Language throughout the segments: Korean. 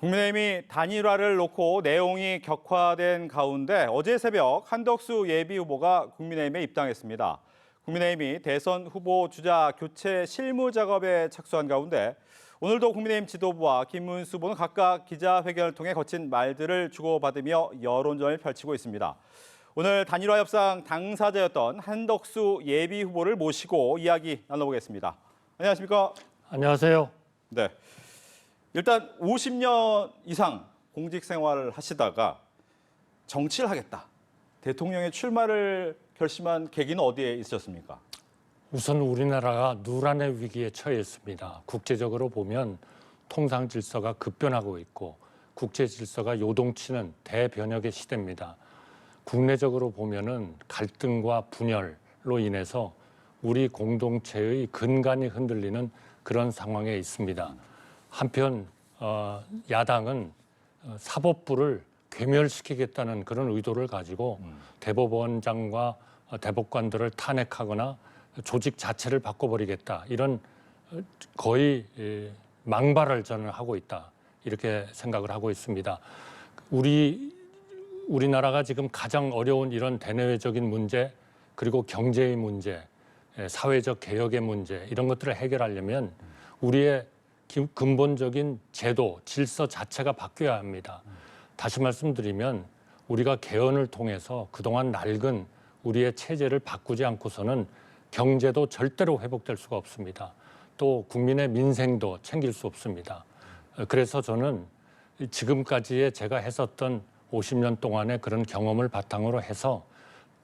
국민의힘이 단일화를 놓고 내용이 격화된 가운데 어제 새벽 한덕수 예비후보가 국민의힘에 입당했습니다. 국민의힘이 대선 후보 주자 교체 실무 작업에 착수한 가운데 오늘도 국민의힘 지도부와 김문수 후보는 각각 기자회견을 통해 거친 말들을 주고받으며 여론전을 펼치고 있습니다. 오늘 단일화 협상 당사자였던 한덕수 예비후보를 모시고 이야기 나눠보겠습니다. 안녕하십니까? 안녕하세요. 네. 일단 50년 이상 공직 생활을 하시다가 정치를 하겠다. 대통령의 출마를 결심한 계기는 어디에 있으셨습니까? 우선 우리나라가 누란의 위기에 처해 있습니다. 국제적으로 보면 통상 질서가 급변하고 있고 국제 질서가 요동치는 대변혁의 시대입니다. 국내적으로 보면은 갈등과 분열로 인해서 우리 공동체의 근간이 흔들리는 그런 상황에 있습니다. 한편 야당은 사법부를 괴멸시키겠다는 그런 의도를 가지고 대법원장과 대법관들을 탄핵하거나 조직 자체를 바꿔버리겠다 이런 거의 망발을 저는 하고 있다 이렇게 생각을 하고 있습니다. 우리나라가 지금 가장 어려운 이런 대내외적인 문제 그리고 경제의 문제, 사회적 개혁의 문제 이런 것들을 해결하려면 우리의 근본적인 제도, 질서 자체가 바뀌어야 합니다. 다시 말씀드리면 우리가 개헌을 통해서 그동안 낡은 우리의 체제를 바꾸지 않고서는 경제도 절대로 회복될 수가 없습니다. 또 국민의 민생도 챙길 수 없습니다. 그래서 저는 지금까지의 제가 했었던 50년 동안의 그런 경험을 바탕으로 해서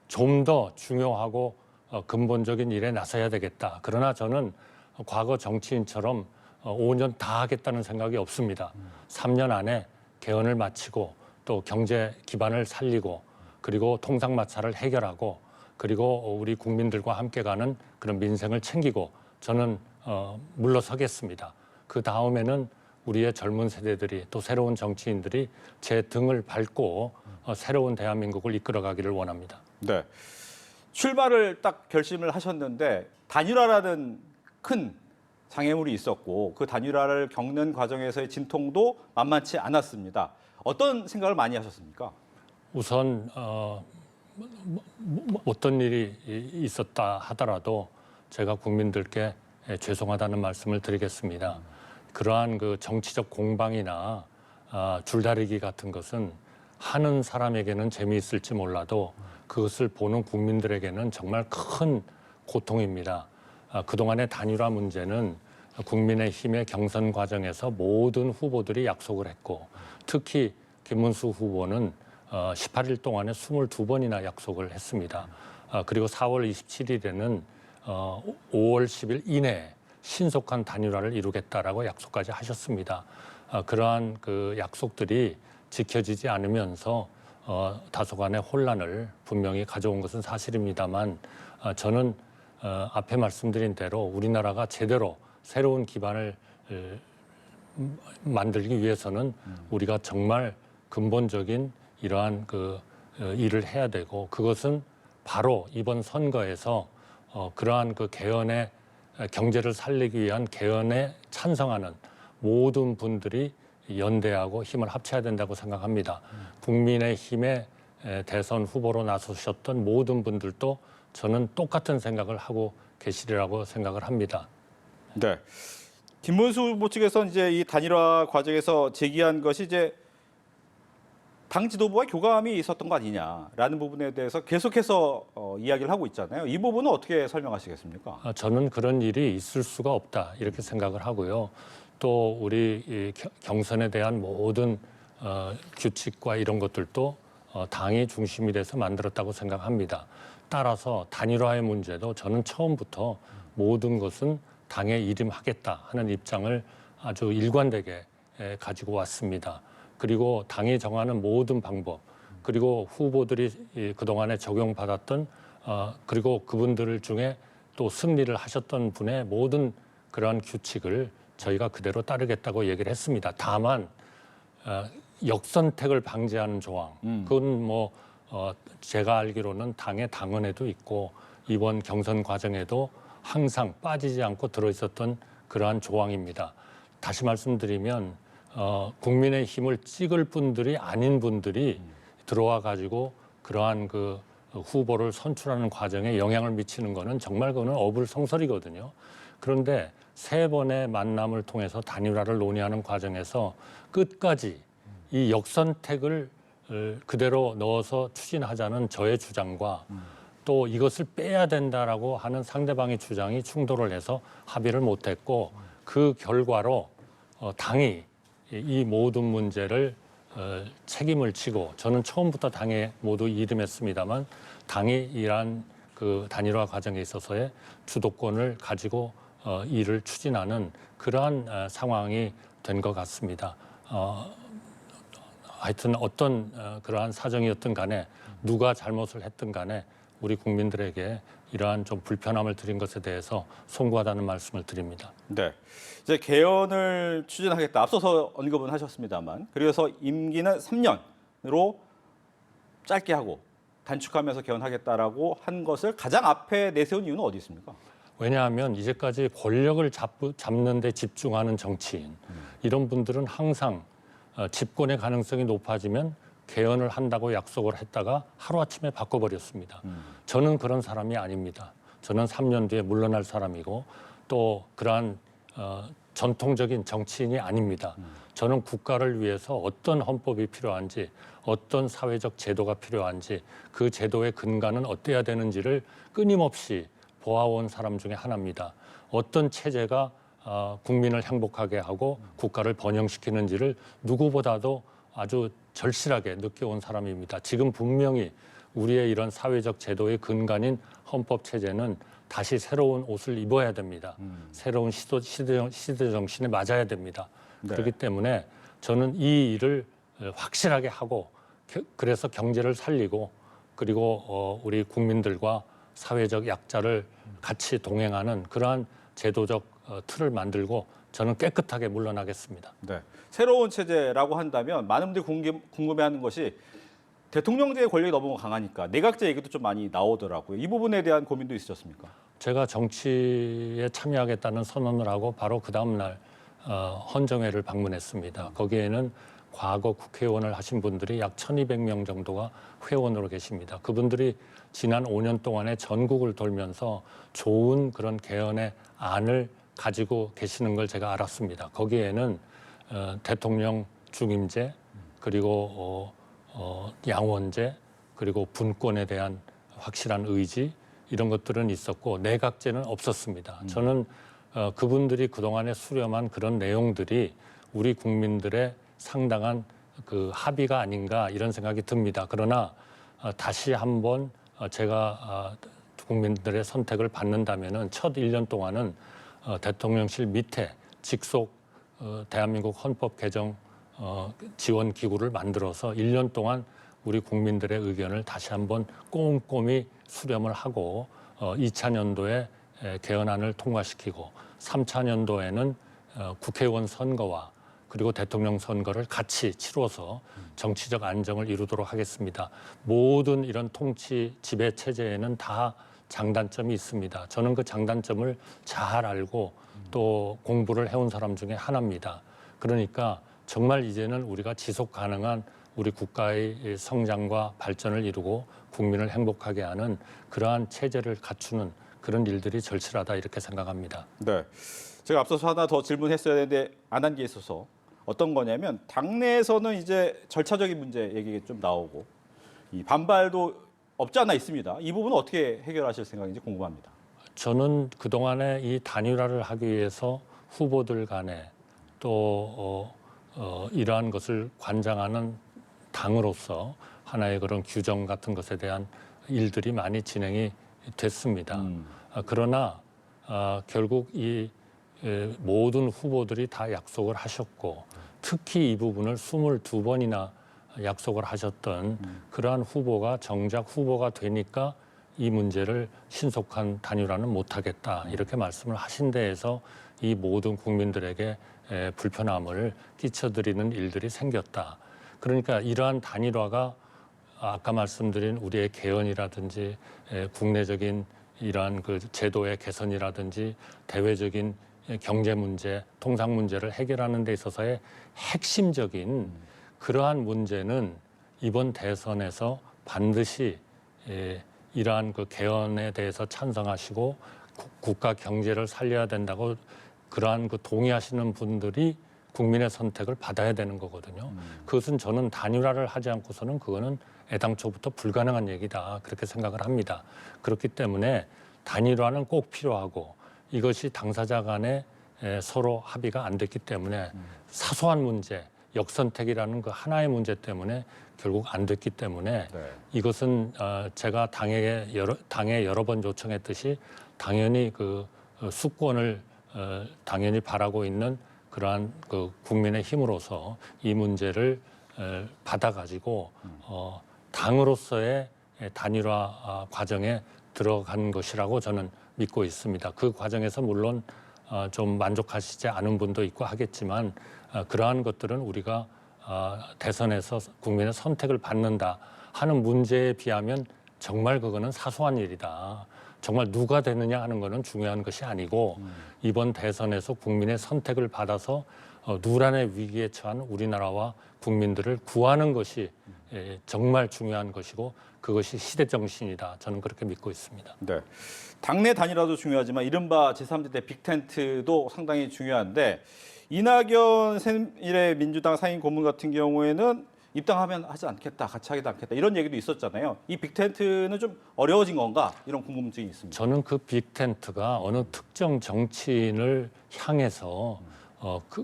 좀 더 중요하고 근본적인 일에 나서야 되겠다. 그러나 저는 과거 정치인처럼 5년 다 하겠다는 생각이 없습니다. 3년 안에 개헌을 마치고 또 경제 기반을 살리고 그리고 통상마찰을 해결하고 그리고 우리 국민들과 함께 가는 그런 민생을 챙기고 저는 물러서겠습니다. 그 다음에는 우리의 젊은 세대들이 또 새로운 정치인들이 제 등을 밟고 새로운 대한민국을 이끌어가기를 원합니다. 네. 출마를 딱 결심을 하셨는데 단일화라는 큰 장애물이 있었고 그 단일화를 겪는 과정에서의 진통도 만만치 않았습니다. 어떤 생각을 많이 하셨습니까? 우선 어떤 일이 있었다 하더라도 제가 국민들께 죄송하다는 말씀을 드리겠습니다. 그러한 그 정치적 공방이나 줄다리기 같은 것은 하는 사람에게는 재미있을지 몰라도 그것을 보는 국민들에게는 정말 큰 고통입니다. 그동안의 단일화 문제는 국민의힘의 경선 과정에서 모든 후보들이 약속을 했고 특히 김문수 후보는 18일 동안에 22번이나 약속을 했습니다. 그리고 4월 27일에는 5월 10일 이내에 신속한 단일화를 이루겠다라고 약속까지 하셨습니다. 그러한 그 약속들이 지켜지지 않으면서 다소간의 혼란을 분명히 가져온 것은 사실입니다만 저는 앞에 말씀드린 대로 우리나라가 제대로 새로운 기반을 만들기 위해서는 우리가 정말 근본적인 이러한 그 일을 해야 되고 그것은 바로 이번 선거에서 그러한 그 개헌의 경제를 살리기 위한 개헌에 찬성하는 모든 분들이 연대하고 힘을 합쳐야 된다고 생각합니다. 국민의힘의 대선 후보로 나서셨던 모든 분들도 저는 똑같은 생각을 하고 계시리라고 생각을 합니다. 네. 김문수 후보 측에서 이제 이 단일화 과정에서 제기한 것이 이제 당 지도부와 교감이 있었던 거 아니냐라는 부분에 대해서 계속해서 이야기를 하고 있잖아요. 이 부분은 어떻게 설명하시겠습니까? 저는 그런 일이 있을 수가 없다 이렇게 생각을 하고요. 또 우리 경선에 대한 모든 규칙과 이런 것들도 당이 중심이 돼서 만들었다고 생각합니다. 따라서 단일화의 문제도 저는 처음부터 모든 것은 당에 일임하겠다 하는 입장을 아주 일관되게 가지고 왔습니다. 그리고 당이 정하는 모든 방법, 그리고 후보들이 그동안에 적용받았던 그리고 그분들 중에 또 승리를 하셨던 분의 모든 그러한 규칙을 저희가 그대로 따르겠다고 얘기를 했습니다. 다만 역선택을 방지하는 조항, 그건 뭐 제가 알기로는 당의 당헌에도 있고 이번 경선 과정에도 항상 빠지지 않고 들어있었던 그러한 조항입니다. 다시 말씀드리면 국민의 힘을 찍을 분들이 아닌 분들이 들어와 가지고 그러한 그 후보를 선출하는 과정에 영향을 미치는 거는 정말 그거는 어불성설이거든요. 그런데 세 번의 만남을 통해서 단일화를 논의하는 과정에서 끝까지 이 역선택을 그대로 넣어서 추진하자는 저의 주장과 또 이것을 빼야 된다라고 하는 상대방의 주장이 충돌을 해서 합의를 못했고 그 결과로 당이 이 모든 문제를 책임을 지고 저는 처음부터 당에 모두 이름했습니다만 당이 이러한 그 단일화 과정에 있어서의 주도권을 가지고 일을 추진하는 그러한 상황이 된 것 같습니다. 하여튼 어떤 그러한 사정이었든 간에 누가 잘못을 했든 간에 우리 국민들에게 이러한 좀 불편함을 드린 것에 대해서 송구하다는 말씀을 드립니다. 네. 이제 개헌을 추진하겠다. 앞서서 언급은 하셨습니다만, 그래서 임기는 3년으로 짧게 하고 단축하면서 개헌하겠다라고 한 것을 가장 앞에 내세운 이유는 어디 있습니까? 왜냐하면 이제까지 권력을 잡는 데 집중하는 정치인 이런 분들은 항상 집권의 가능성이 높아지면 개헌을 한다고 약속을 했다가 하루아침에 바꿔버렸습니다. 저는 그런 사람이 아닙니다. 저는 3년 뒤에 물러날 사람이고 또 그러한 전통적인 정치인이 아닙니다. 저는 국가를 위해서 어떤 헌법이 필요한지 어떤 사회적 제도가 필요한지 그 제도의 근간은 어때야 되는지를 끊임없이 보아온 사람 중에 하나입니다. 어떤 체제가 국민을 행복하게 하고 국가를 번영시키는지를 누구보다도 아주 절실하게 느껴온 사람입니다. 지금 분명히 우리의 이런 사회적 제도의 근간인 헌법 체제는 다시 새로운 옷을 입어야 됩니다. 새로운 시대 정신에 맞아야 됩니다. 네. 그렇기 때문에 저는 이 일을 확실하게 하고 그래서 경제를 살리고 그리고 우리 국민들과 사회적 약자를 같이 동행하는 그러한 제도적 틀을 만들고 저는 깨끗하게 물러나겠습니다. 네. 새로운 체제라고 한다면 많은 분들이 궁금해하는 것이 대통령제의 권력이 너무 강하니까 내각제 얘기도 좀 많이 나오더라고요. 이 부분에 대한 고민도 있으셨습니까? 제가 정치에 참여하겠다는 선언을 하고 바로 그 다음 날 헌정회를 방문했습니다. 거기에는 과거 국회의원을 하신 분들이 약 1,200명 정도가 회원으로 계십니다. 그분들이 지난 5년 동안에 전국을 돌면서 좋은 그런 개헌의 안을 가지고 계시는 걸 제가 알았습니다. 거기에는 대통령 중임제 그리고 양원제 그리고 분권에 대한 확실한 의지 이런 것들은 있었고 내각제는 없었습니다. 저는 그분들이 그동안에 수렴한 그런 내용들이 우리 국민들의 상당한 그 합의가 아닌가 이런 생각이 듭니다. 그러나 다시 한번 제가 국민들의 선택을 받는다면은 첫 1년 동안은 대통령실 밑에 직속 대한민국 헌법 개정 지원 기구를 만들어서 1년 동안 우리 국민들의 의견을 다시 한번 꼼꼼히 수렴을 하고 2차년도에 개헌안을 통과시키고 3차년도에는 국회의원 선거와 그리고 대통령 선거를 같이 치러서 정치적 안정을 이루도록 하겠습니다. 모든 이런 통치 지배 체제에는 다 장단점이 있습니다. 저는 그 장단점을 잘 알고 또 공부를 해온 사람 중에 하나입니다. 그러니까 정말 이제는 우리가 지속 가능한 우리 국가의 성장과 발전을 이루고 국민을 행복하게 하는 그러한 체제를 갖추는 그런 일들이 절실하다 이렇게 생각합니다. 네. 제가 앞서서 하나 더 질문했어야 되는데 안 한 게 있어서 어떤 거냐면 당내에서는 이제 절차적인 문제 얘기 좀 나오고 이 반발도 없지 않아 있습니다. 이 부분은 어떻게 해결하실 생각인지 궁금합니다. 저는 그동안에 이 단일화를 하기 위해서 후보들 간에 또 이러한 것을 관장하는 당으로서 하나의 그런 규정 같은 것에 대한 일들이 많이 진행이 됐습니다. 그러나 결국 이 모든 후보들이 다 약속을 하셨고 특히 이 부분을 22번이나 약속을 하셨던 그러한 후보가 정작 후보가 되니까 이 문제를 신속한 단일화는 못하겠다 이렇게 말씀을 하신 데에서 이 모든 국민들에게 불편함을 끼쳐드리는 일들이 생겼다. 그러니까 이러한 단일화가 아까 말씀드린 우리의 개헌이라든지 국내적인 이러한 그 제도의 개선이라든지 대외적인 경제 문제, 통상 문제를 해결하는 데 있어서의 핵심적인 그러한 문제는 이번 대선에서 반드시 이러한 그 개헌에 대해서 찬성하시고 국가 경제를 살려야 된다고 그러한 그 동의하시는 분들이 국민의 선택을 받아야 되는 거거든요. 그것은 저는 단일화를 하지 않고서는 그거는 애당초부터 불가능한 얘기다 그렇게 생각을 합니다. 그렇기 때문에 단일화는 꼭 필요하고 이것이 당사자 간에 서로 합의가 안 됐기 때문에 사소한 문제, 역선택이라는 그 하나의 문제 때문에 결국 안 됐기 때문에 이것은 제가 당에 여러 번 요청했듯이 당연히 그 수권을 당연히 바라고 있는 그러한 그 국민의 힘으로서 이 문제를 받아가지고 당으로서의 단일화 과정에 들어간 것이라고 저는 믿고 있습니다. 그 과정에서 물론 좀 만족하시지 않은 분도 있고 하겠지만 그러한 것들은 우리가 대선에서 국민의 선택을 받는다 하는 문제에 비하면 정말 그거는 사소한 일이다. 정말 누가 되느냐 하는 것은 중요한 것이 아니고 이번 대선에서 국민의 선택을 받아서 누란의 위기에 처한 우리나라와 국민들을 구하는 것이 정말 중요한 것이고 그것이 시대 정신이다. 저는 그렇게 믿고 있습니다. 네. 당내 단일화도 중요하지만 이른바 제3지대 빅텐트도 상당히 중요한데 이낙연 새미래 민주당 상임 고문 같은 경우에는 입당하면 하지 않겠다, 같이 하지도 않겠다 이런 얘기도 있었잖아요. 이 빅텐트는 좀 어려워진 건가 이런 궁금증이 있습니다. 저는 그 빅텐트가 어느 특정 정치인을 향해서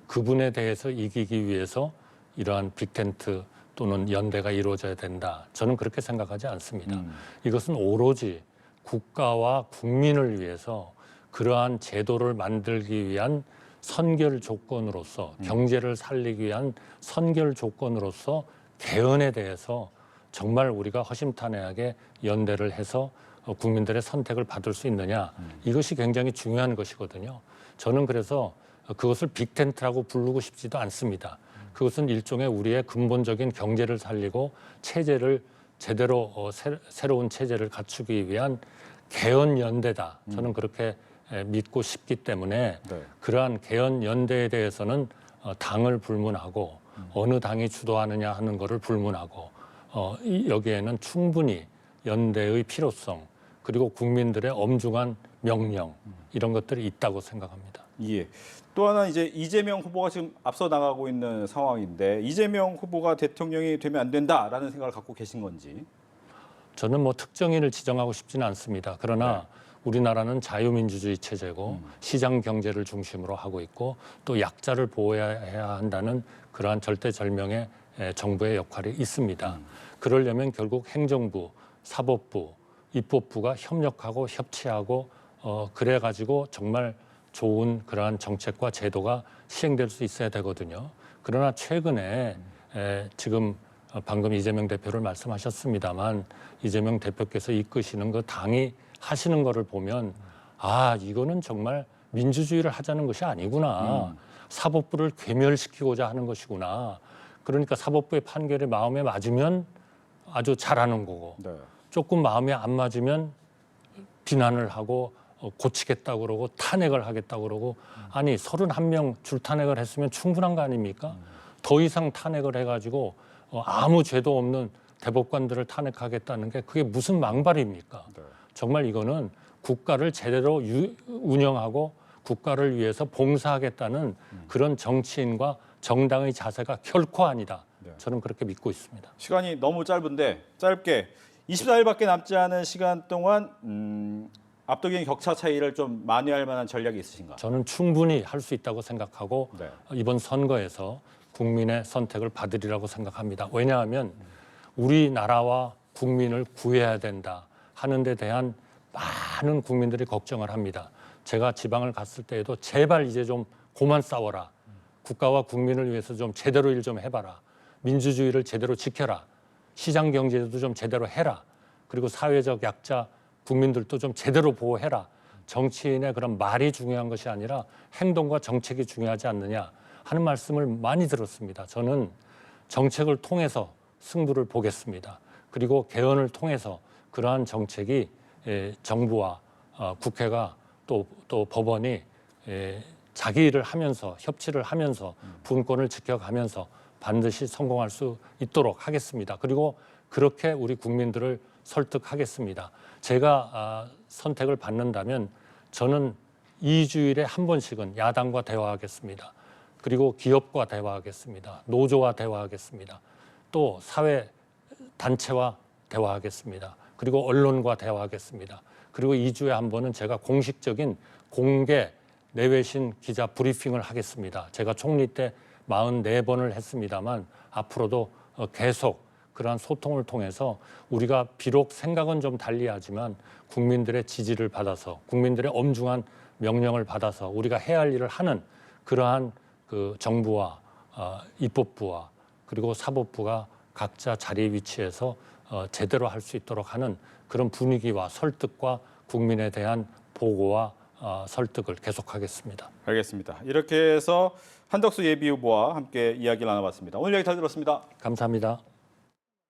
그분에 대해서 이기기 위해서 이러한 빅텐트 또는 연대가 이루어져야 된다. 저는 그렇게 생각하지 않습니다. 이것은 오로지 국가와 국민을 위해서 그러한 제도를 만들기 위한 선결 조건으로서 경제를 살리기 위한 선결 조건으로서 개헌에 대해서 정말 우리가 허심탄회하게 연대를 해서 국민들의 선택을 받을 수 있느냐 이것이 굉장히 중요한 것이거든요. 저는 그래서 그것을 빅텐트라고 부르고 싶지도 않습니다. 그것은 일종의 우리의 근본적인 경제를 살리고 체제를 제대로 새로운 체제를 갖추기 위한 개헌 연대다. 저는 그렇게 믿고 싶기 때문에 그러한 개헌 연대에 대해서는 당을 불문하고 어느 당이 주도하느냐 하는 것을 불문하고 여기에는 충분히 연대의 필요성 그리고 국민들의 엄중한 명령 이런 것들이 있다고 생각합니다. 예. 또 하나 이제 이재명 후보가 지금 앞서 나가고 있는 상황인데 이재명 후보가 대통령이 되면 안 된다라는 생각을 갖고 계신 건지. 저는 뭐 특정인을 지정하고 싶지는 않습니다. 그러나 우리나라는 자유민주주의 체제고 시장 경제를 중심으로 하고 있고 또 약자를 보호해야 한다는 그러한 절대절명의 정부의 역할이 있습니다. 그러려면 결국 행정부, 사법부, 입법부가 협력하고 협치하고 그래가지고 정말 좋은 그러한 정책과 제도가 시행될 수 있어야 되거든요. 그러나 최근에 지금 방금 이재명 대표를 말씀하셨습니다만 이재명 대표께서 이끄시는 그 당이 하시는 거를 보면 아 이거는 정말 민주주의를 하자는 것이 아니구나. 사법부를 괴멸시키고자 하는 것이구나. 그러니까 사법부의 판결이 마음에 맞으면 아주 잘하는 거고 조금 마음에 안 맞으면 비난을 하고 고치겠다고 그러고 탄핵을 하겠다고 그러고 아니 31명 줄탄핵을 했으면 충분한 거 아닙니까? 더 이상 탄핵을 해가지고 아무 죄도 없는 대법관들을 탄핵하겠다는 게 그게 무슨 망발입니까? 정말 이거는 국가를 제대로 운영하고 국가를 위해서 봉사하겠다는 그런 정치인과 정당의 자세가 결코 아니다. 저는 그렇게 믿고 있습니다. 시간이 너무 짧은데 짧게 24일밖에 남지 않은 시간 동안 압도적인 격차 차이를 좀 만회할 만한 전략이 있으신가? 저는 충분히 할 수 있다고 생각하고 이번 선거에서 국민의 선택을 받으리라고 생각합니다. 왜냐하면 우리나라와 국민을 구해야 된다 하는 데 대한 많은 국민들이 걱정을 합니다. 제가 지방을 갔을 때에도 제발 이제 좀 그만 싸워라. 국가와 국민을 위해서 좀 제대로 일 좀 해봐라. 민주주의를 제대로 지켜라. 시장 경제도 좀 제대로 해라. 그리고 사회적 약자 국민들도 좀 제대로 보호해라. 정치인의 그런 말이 중요한 것이 아니라 행동과 정책이 중요하지 않느냐 하는 말씀을 많이 들었습니다. 저는 정책을 통해서 승부를 보겠습니다. 그리고 개헌을 통해서 그러한 정책이 정부와 국회가 또 법원이 자기 일을 하면서 협치를 하면서 분권을 지켜가면서 반드시 성공할 수 있도록 하겠습니다. 그리고 그렇게 우리 국민들을 설득하겠습니다. 제가 선택을 받는다면 저는 2주일에 한 번씩은 야당과 대화하겠습니다. 그리고 기업과 대화하겠습니다. 노조와 대화하겠습니다. 또 사회 단체와 대화하겠습니다. 그리고 언론과 대화하겠습니다. 그리고 2주에 한 번은 제가 공식적인 공개 내외신 기자 브리핑을 하겠습니다. 제가 총리 때 44번을 했습니다만 앞으로도 계속 그러한 소통을 통해서 우리가 비록 생각은 좀 달리하지만 국민들의 지지를 받아서 국민들의 엄중한 명령을 받아서 우리가 해야 할 일을 하는 그러한 그 정부와 입법부와 그리고 사법부가 각자 자리 위치에서 제대로 할 수 있도록 하는 그런 분위기와 설득과 국민에 대한 보고와 설득을 계속하겠습니다. 알겠습니다. 이렇게 해서 한덕수 예비후보와 함께 이야기를 나눠봤습니다. 오늘 얘기 잘 들었습니다. 감사합니다.